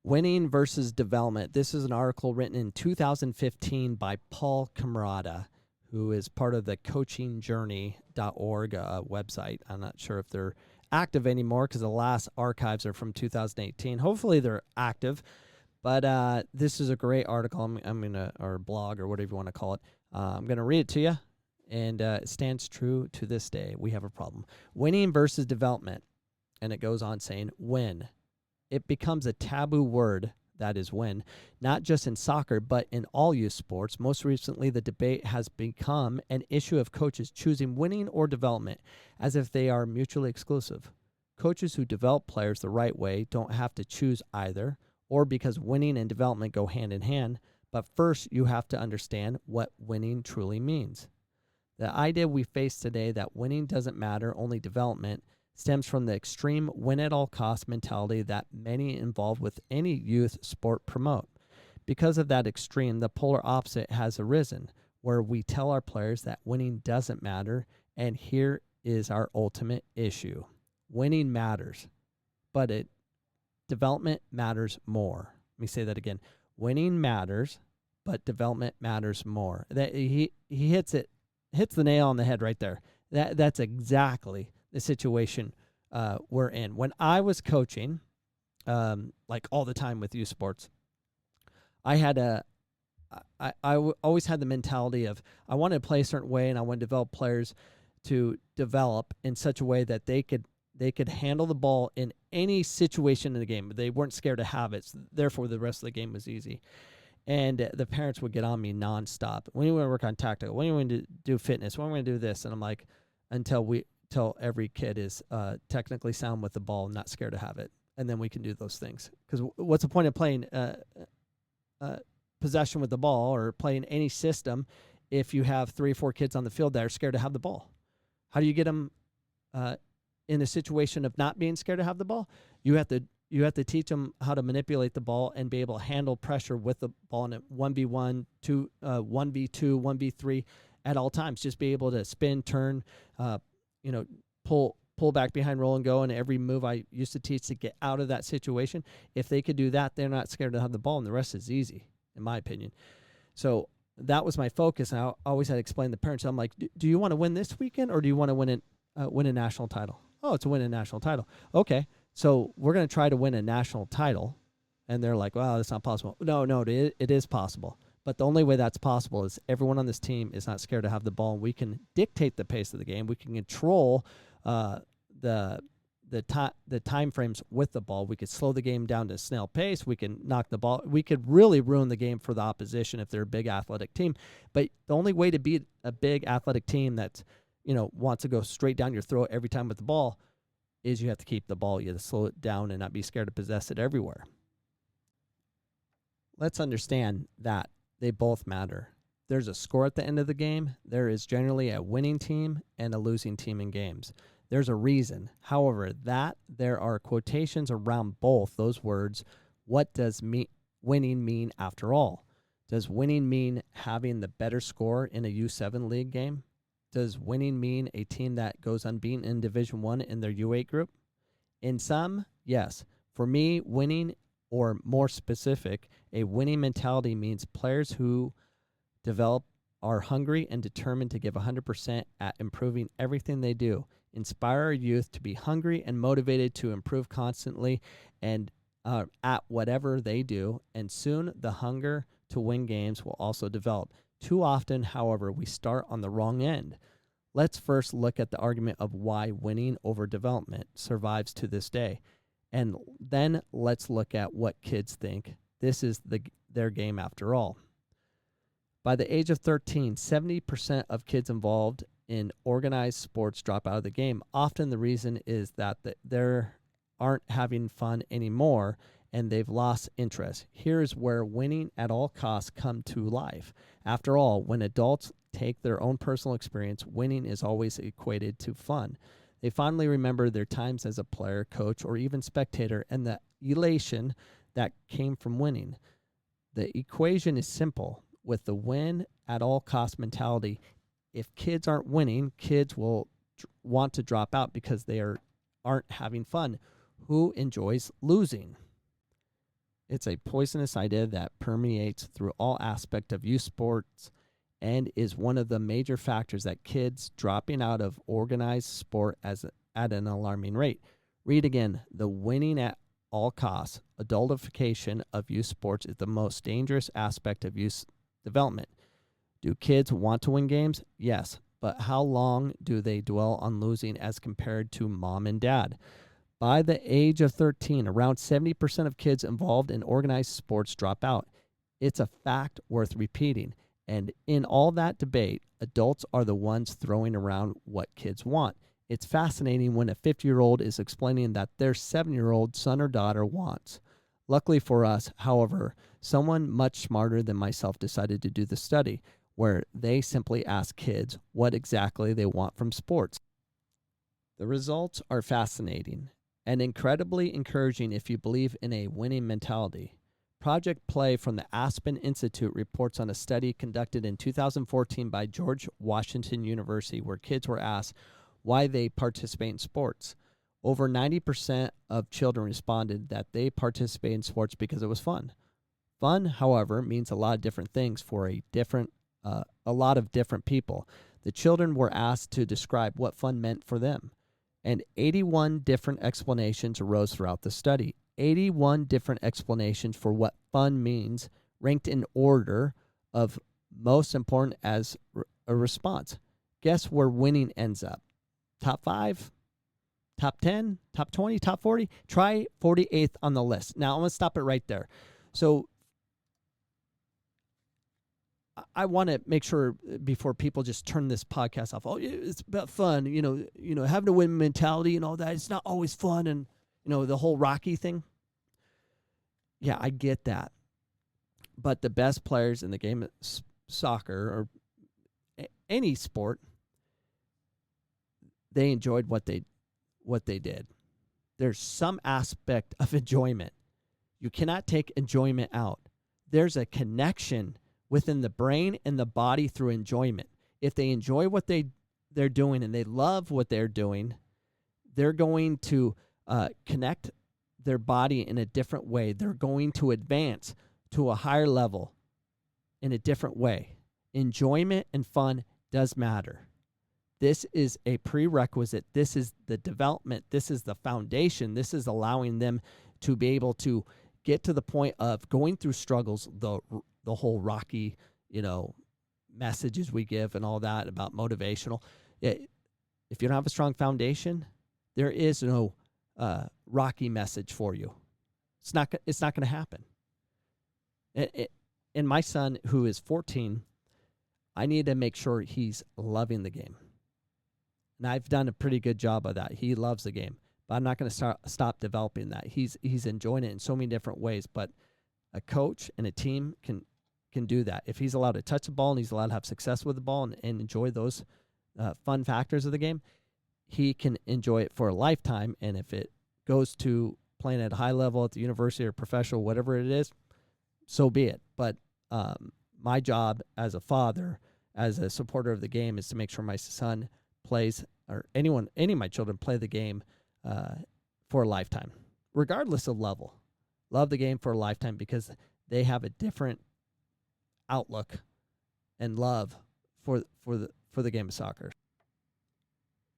Winning versus development. This is an article written in 2015 by Paul Camarada, who is part of the coachingjourney.org website. I'm not sure if they're active anymore because the last archives are from 2018. Hopefully they're active, but this is a great article. I'm gonna, or blog, or whatever you want to call it. I'm going to read it to you, and it stands true to this day. We have a problem. Winning versus development. And it goes on saying, win. It becomes a taboo word, that is win, not just in soccer, but in all youth sports. Most recently, the debate has become an issue of coaches choosing winning or development, as if they are mutually exclusive. Coaches who develop players the right way don't have to choose either, or because winning and development go hand in hand, but first you have to understand what winning truly means. The idea we face today that winning doesn't matter, only development, stems from the extreme win-at-all-costs mentality that many involved with any youth sport promote. Because of that extreme, the polar opposite has arisen, where we tell our players that winning doesn't matter, and here is our ultimate issue. Winning matters, but development matters more. Let me say that again. Winning matters, but development matters more. That he hits the nail on the head right there. That's exactly the situation we're in. When I was coaching, like all the time with youth sports, I always had the mentality of I wanted to play a certain way, and I wanted to develop players to develop in such a way that they could handle the ball in any situation in the game. They weren't scared to have it. So therefore, the rest of the game was easy. And the parents would get on me nonstop. When you want to work on tactical, when you want to do fitness, when we're going to do this, and I'm like, until every kid is technically sound with the ball and not scared to have it, and then we can do those things. Because what's the point of playing possession with the ball or playing any system if you have 3 or 4 kids on the field that are scared to have the ball? How do you get them in a situation of not being scared to have the ball? You have to teach them how to manipulate the ball and be able to handle pressure with the ball in a 1v1, 1v2, 1v3 at all times. Just be able to spin, turn, pull back behind, roll and go. And every move I used to teach to get out of that situation, if they could do that, they're not scared to have the ball, and the rest is easy, in my opinion. So that was my focus. And I always had to explain to the parents, I'm like, do you want to win this weekend, or do you want to win a national title? Oh, it's a win a national title. Okay. So we're going to try to win a national title. And they're like, wow, that's not possible. No, it is possible. But the only way that's possible is everyone on this team is not scared to have the ball. And we can dictate the pace of the game. We can control the time frames with the ball. We could slow the game down to snail pace. We can knock the ball. We could really ruin the game for the opposition if they're a big athletic team. But the only way to beat a big athletic team that wants to go straight down your throat every time with the ball is you have to keep the ball. You have to slow it down and not be scared to possess it everywhere. Let's understand that they both matter. There's a score at the end of the game. There is generally a winning team and a losing team in games. There's a reason. However, there are quotations around both those words. What does winning mean after all? Does winning mean having the better score in a U7 league game? Does winning mean a team that goes unbeaten in Division I in their U8 group? In some, yes. For me, winning, or more specific, a winning mentality means players who develop are hungry and determined to give 100% at improving everything they do. Inspire our youth to be hungry and motivated to improve constantly and at whatever they do, and soon the hunger to win games will also develop. Too often, however, we start on the wrong end. Let's first look at the argument of why winning over development survives to this day. And then let's look at what kids think. This is their game after all. By the age of 13, 70% of kids involved in organized sports drop out of the game. Often the reason is that they aren't having fun anymore and they've lost interest. Here's where winning at all costs come to life. After all, when adults take their own personal experience, winning is always equated to fun. They fondly remember their times as a player, coach, or even spectator and the elation that came from winning. The equation is simple. With the win at all cost mentality, if kids aren't winning, kids will want to drop out because they aren't having fun. Who enjoys losing? It's a poisonous idea that permeates through all aspects of youth sports and is one of the major factors that kids dropping out of organized sport at an alarming rate. Read again, the winning at all costs, adultification of youth sports is the most dangerous aspect of youth development. Do kids want to win games? Yes, but how long do they dwell on losing as compared to mom and dad? By the age of 13, around 70% of kids involved in organized sports drop out. It's a fact worth repeating. And in all that debate, adults are the ones throwing around what kids want. It's fascinating when a 50-year-old is explaining that their 7-year-old son or daughter wants. Luckily for us, however, someone much smarter than myself decided to do the study, where they simply ask kids what exactly they want from sports. The results are fascinating and incredibly encouraging if you believe in a winning mentality. Project Play from the Aspen Institute reports on a study conducted in 2014 by George Washington University where kids were asked why they participate in sports. Over 90% of children responded that they participate in sports because it was fun. Fun, however, means a lot of different things for a lot of different people. The children were asked to describe what fun meant for them, and 81 different explanations arose throughout the study. 81 different explanations for what fun means, ranked in order of most important as a response. Guess where winning ends up? Top 5? Top 10? Top 20? Top 40? Try 48th on the list. Now, I'm going to stop it right there. So I want to make sure before people just turn this podcast off. Oh, it's about fun, having a win mentality and all that. It's not always fun, and the whole Rocky thing. Yeah, I get that. But the best players in the game of soccer or any sport, they enjoyed what they did. There's some aspect of enjoyment. You cannot take enjoyment out. There's a connection within the brain and the body through enjoyment. If they enjoy what they're doing and they love what they're doing, they're going to connect their body in a different way. They're going to advance to a higher level in a different way. Enjoyment and fun does matter. This is a prerequisite. This is the development. This is the foundation. This is allowing them to be able to get to the point of going through struggles, the whole Rocky, messages we give and all that about motivational. If you don't have a strong foundation, there is no Rocky message for you. It's not going to happen. And my son, who is 14, I need to make sure he's loving the game. And I've done a pretty good job of that. He loves the game, but I'm not going to stop developing that. He's enjoying it in so many different ways, but a coach and a team can do that. If he's allowed to touch the ball and he's allowed to have success with the ball and enjoy those fun factors of the game, he can enjoy it for a lifetime. And if it goes to playing at a high level at the university or professional, whatever it is, so be it. But my job as a father, as a supporter of the game, is to make sure my son plays, or any of my children play the game for a lifetime, regardless of level. Love the game for a lifetime because they have a different outlook and love for the game of soccer.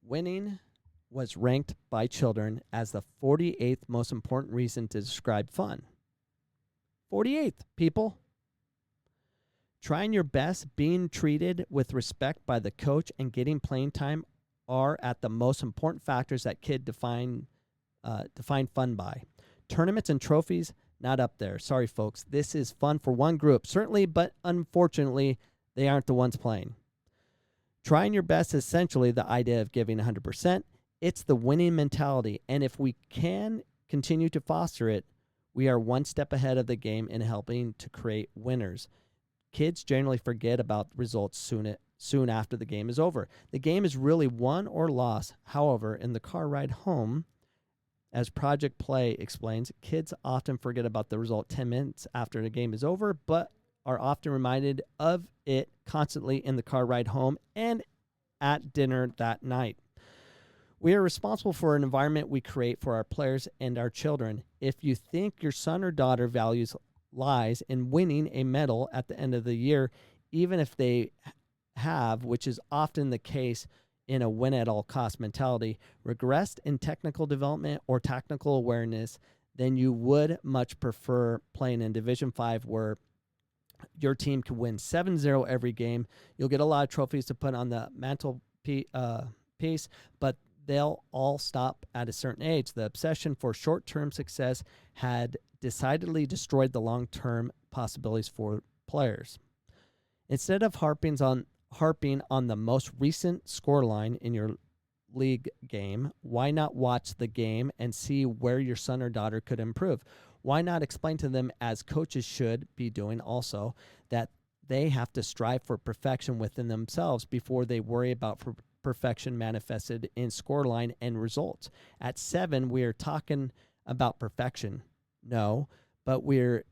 Winning was ranked by children as the 48th most important reason to describe fun. 48th, people. Trying your best, being treated with respect by the coach, and getting playing time are at the most important factors that kid define fun by. Tournaments and trophies, not up there. Sorry, folks. This is fun for one group, certainly, but unfortunately, they aren't the ones playing. Trying your best is essentially the idea of giving 100%. It's the winning mentality, and if we can continue to foster it, we are one step ahead of the game in helping to create winners. Kids generally forget about results soon after the game is over. The game is really won or lost. However, in the car ride home, as Project Play explains, kids often forget about the result 10 minutes after the game is over, but are often reminded of it constantly in the car ride home and at dinner that night. We are responsible for an environment we create for our players and our children. If you think your son or daughter values lies in winning a medal at the end of the year, even if they have, which is often the case in a win-at-all-cost mentality, regressed in technical development or tactical awareness, then you would much prefer playing in Division 5 where your team can win 7-0 every game. You'll get a lot of trophies to put on the mantle piece, but they'll all stop at a certain age. The obsession for short-term success had decidedly destroyed the long-term possibilities for players. Instead of harping on the most recent scoreline in your league game, why not watch the game and see where your son or daughter could improve? Why not explain to them, as coaches should be doing also, that they have to strive for perfection within themselves before they worry about perfection manifested in scoreline and results. At 7, we are talking about perfection. No, but we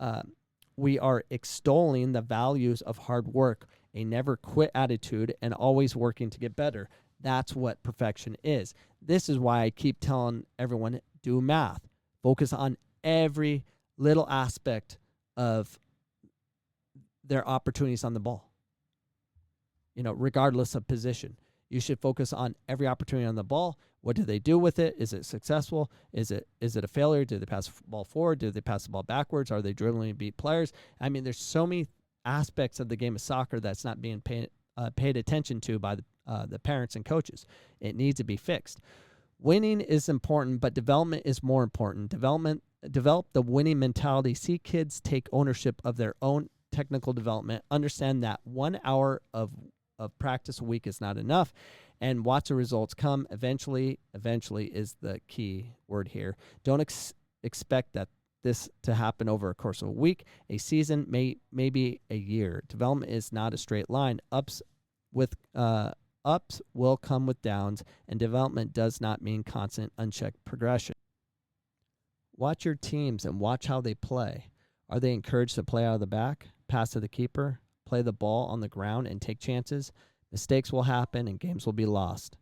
are extolling the values of hard work, a never quit attitude, and always working to get better. That's what perfection is. This is why I keep telling everyone, do math. Focus on every little aspect of their opportunities on the ball. Regardless of position. You should focus on every opportunity on the ball. What do they do with it? Is it successful? Is it a failure? Do they pass the ball forward? Do they pass the ball backwards? Are they dribbling and beat players? I mean, there's so many aspects of the game of soccer that's not being paid attention to by the parents and coaches. It needs to be fixed. Winning is important, but development is more important. Develop the winning mentality. See kids take ownership of their own technical development. Understand that 1 hour of practice a week is not enough, and watch the results come. Eventually is the key word here. Don't expect that this to happen over a course of a week, a season, maybe a year. Development is not a straight line. Ups will come with downs, and development does not mean constant, unchecked progression. Watch your teams and watch how they play. Are they encouraged to play out of the back, pass to the keeper, play the ball on the ground and take chances? Mistakes will happen and games will be lost.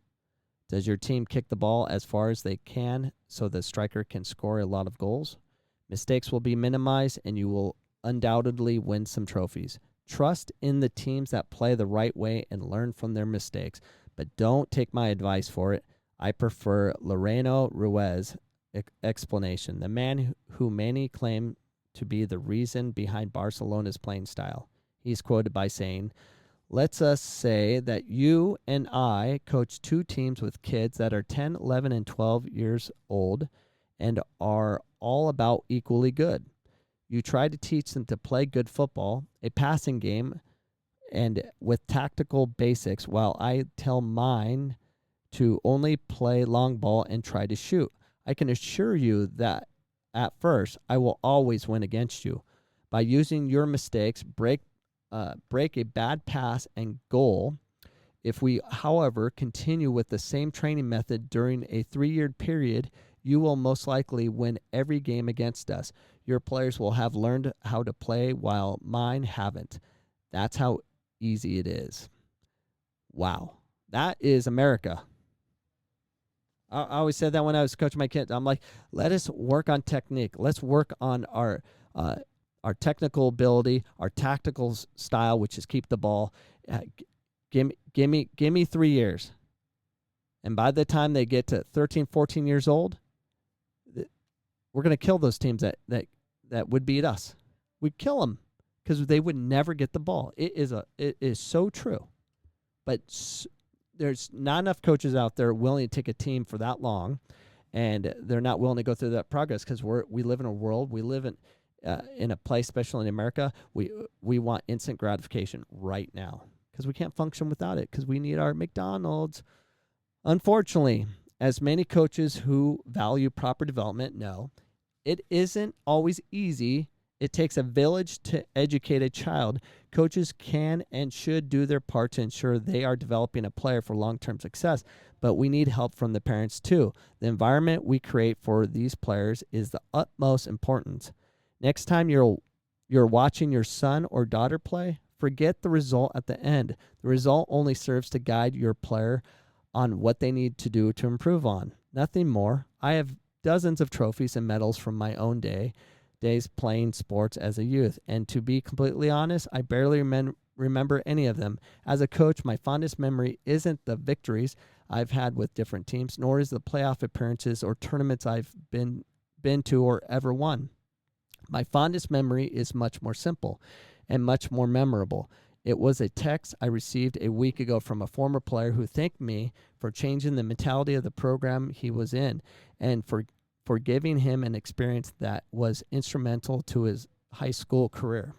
Does your team kick the ball as far as they can so the striker can score a lot of goals? Mistakes will be minimized and you will undoubtedly win some trophies. Trust in the teams that play the right way and learn from their mistakes, but don't take my advice for it. I prefer Loreno Ruiz explanation, the man who many claim to be the reason behind Barcelona's playing style. He's quoted by saying, "Let's us say that you and I coach 2 teams with kids that are 10, 11, and 12 years old and are all about equally good. You try to teach them to play good football, a passing game, and with tactical basics, while I tell mine to only play long ball and try to shoot. I can assure you that at first, I will always win against you. By using your mistakes, break a bad pass and goal. If we, however, continue with the same training method during a 3-year period, you will most likely win every game against us. Your players will have learned how to play while mine haven't. That's how easy it is." Wow. That is America. I always said that when I was coaching my kids. I'm like, let us work on technique. Let's work on our technical ability, our tactical style, which is keep the ball. Give me 3 years. And by the time they get to 13, 14 years old, we're going to kill those teams that would beat us. We'd kill them because they would never get the ball. It is so true. But there's not enough coaches out there willing to take a team for that long, and they're not willing to go through that progress because we live in a world, we live in a place, especially in America, we want instant gratification right now because we can't function without it because we need our McDonald's. Unfortunately, as many coaches who value proper development know, it isn't always easy. It takes a village to educate a child. Coaches can and should do their part to ensure they are developing a player for long-term success, but we need help from the parents too. The environment we create for these players is the utmost importance. Next time you're watching your son or daughter play, forget the result at the end. The result only serves to guide your player on what they need to do to improve on. Nothing more. I have dozens of trophies and medals from my own days playing sports as a youth, and to be completely honest, I barely remember any of them. As a coach, my fondest memory isn't the victories I've had with different teams, nor is the playoff appearances or tournaments I've been to or ever won. My fondest memory is much more simple and much more memorable. It was a text I received a week ago from a former player who thanked me for changing the mentality of the program he was in and for giving him an experience that was instrumental to his high school career.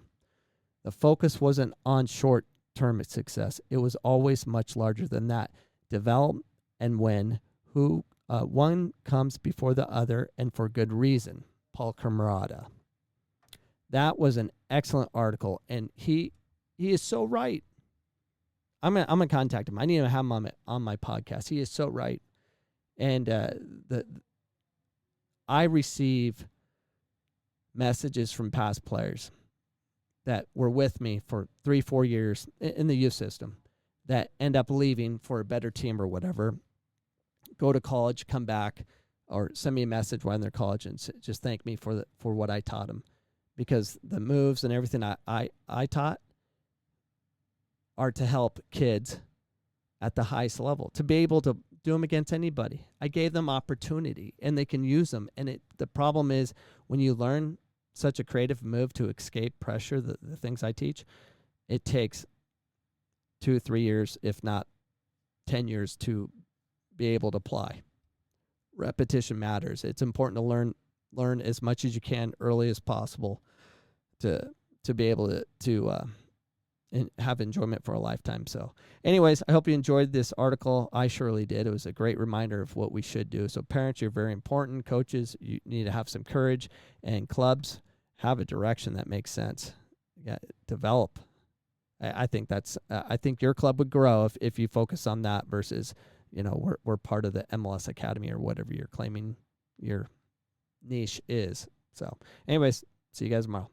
The focus wasn't on short-term success. It was always much larger than that. Develop and win. One comes before the other, and for good reason. Paul Camarada. That was an excellent article, and he is so right. I'm gonna contact him. I need to have him on my podcast. He is so right, and I receive messages from past players that were with me for 3-4 years in the youth system that end up leaving for a better team or whatever, go to college, come back, or send me a message while in their college and just thank me for what I taught them, because the moves and everything I taught are to help kids at the highest level, to be able to do them against anybody. I gave them opportunity, and they can use them. And the problem is when you learn such a creative move to escape pressure, the things I teach, it takes 2-3 years, if not 10 years, to be able to apply. Repetition matters. It's important to learn as much as you can early as possible to be able to and have enjoyment for a lifetime. So anyways, I hope you enjoyed this article. I surely did. It was a great reminder of what we should do. So parents, you're very important. Coaches, you need to have some courage, and clubs, have a direction that makes sense. Develop. I think I think your club would grow if you focus on that versus, we're part of the MLS Academy or whatever you're claiming your niche is. So anyways, see you guys tomorrow.